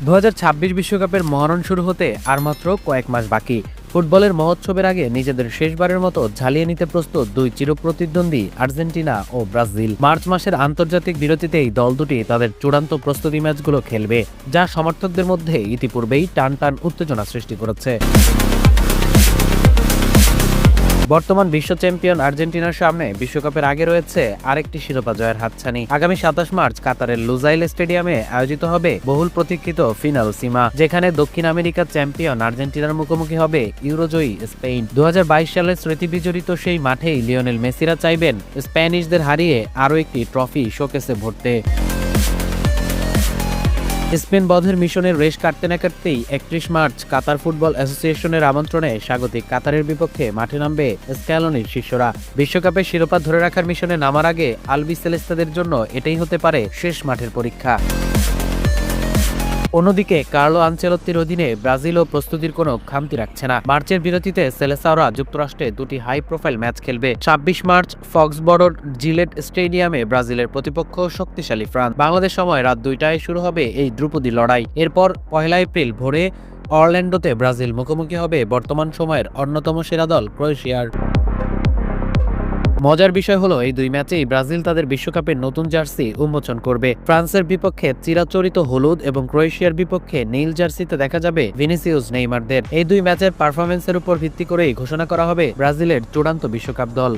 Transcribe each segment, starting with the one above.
2026 বিশ্বকাপের মহরণ শুরু হতে আর মাত্র কয়েক মাস বাকি। ফুটবলের মহোৎসবের আগে নিজেদের শেষবারের মতো ঝালিয়ে নিতে প্রস্তুত দুই চিরপ্রতিদ্বন্দ্বী আর্জেন্টিনা ও ব্রাজিল। মার্চ মাসের আন্তর্জাতিক বিরতিতেই দল দুটি তাদের চূড়ান্ত প্রস্তুতি ম্যাচগুলো খেলবে, যা সমর্থকদের মধ্যে ইতিপূর্বেই টান টান উত্তেজনা সৃষ্টি করেছে। বর্তমান বিশ্ব চ্যাম্পিয়ন আর্জেন্টিনার সামনে বিশ্বকাপের আগে রয়েছে আরেকটি শিরোপা জয়ের হাতছানি। আগামী 27 মার্চ কাতারের লুজাইল স্টেডিয়ামে আয়োজিত হবে বহুল প্রতীক্ষিত ফিনাল সীমা, যেখানে দক্ষিণ আমেরিকার চ্যাম্পিয়ন আর্জেন্টিনার মুখোমুখি হবে ইউরোজয়ী স্পেন। 2022 সালের স্মৃতিবিজড়িত সেই মাঠেই লিওনেল মেসিরা চাইবেন স্প্যানিশদের হারিয়ে আরও একটি ট্রফি শোকেসে ভরতে। স্পেন বধের মিশনের রেশ কাটতে না কাটতেই 31 মার্চ কাতার ফুটবল অ্যাসোসিয়েশনের আমন্ত্রণে স্বাগতিক কাতারের বিপক্ষে মাঠে নামবে স্ক্যালোনির শিষ্যরা। বিশ্বকাপের শিরোপা ধরে রাখার মিশনে নামার আগে আলবিসেলেস্তাদের জন্য এটাই হতে পারে শেষ মাঠের পরীক্ষা। অন্যদিকে কার্লো আনচেলত্তির অধীনে ব্রাজিলও প্রস্তুতির কোনো খামতি রাখছে না। মার্চের বিরতিতে সেলেসাওরা যুক্তরাষ্ট্রে দুটি হাই প্রোফাইল ম্যাচ খেলবে। 26 মার্চ ফক্সবরোর জিলেট স্টেডিয়ামে ব্রাজিলের প্রতিপক্ষ শক্তিশালী ফ্রান্স। বাংলাদেশ সময় রাত 2টায় শুরু হবে এই ধ্রুপদী লড়াই। এরপর 1 এপ্রিল ভোরে অরল্যান্ডোতে ব্রাজিল মুখোমুখি হবে বর্তমান সময়ের অন্যতম সেরা দল ক্রোয়েশিয়ার। মজার বিষয় হলো এই দুই ম্যাচেই ব্রাজিল তাদের বিশ্বকাপের নতুন জার্সি উন্মোচন করবে। ফ্রান্সের বিপক্ষে চিরাচরিত হলুদ এবং ক্রোয়েশিয়ার বিপক্ষে নীল জার্সিতে দেখা যাবে ভিনিসিয়াস নেইমারদের। এই দুই ম্যাচের পারফরম্যান্সের উপর ভিত্তি করেই ঘোষণা করা হবে ব্রাজিলের চূড়ান্ত বিশ্বকাপ দল।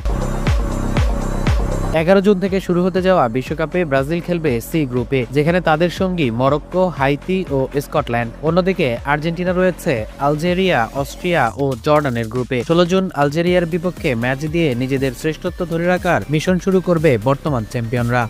11 জুন থেকে শুরু হতে যাওয়া বিশ্বকাপে ব্রাজিল খেলবে সি গ্রুপে, যেখানে তাদের সঙ্গী মরক্কো, হাইতি ও স্কটল্যান্ড। অন্যদিকে আর্জেন্টিনা রয়েছে আলজেরিয়া, অস্ট্রিয়া ও জর্ডানের গ্রুপে। 16 জুন আলজেরিয়ার বিপক্ষে ম্যাচ দিয়ে নিজেদের শ্রেষ্ঠত্ব ধরে রাখার মিশন শুরু করবে বর্তমান চ্যাম্পিয়নরা।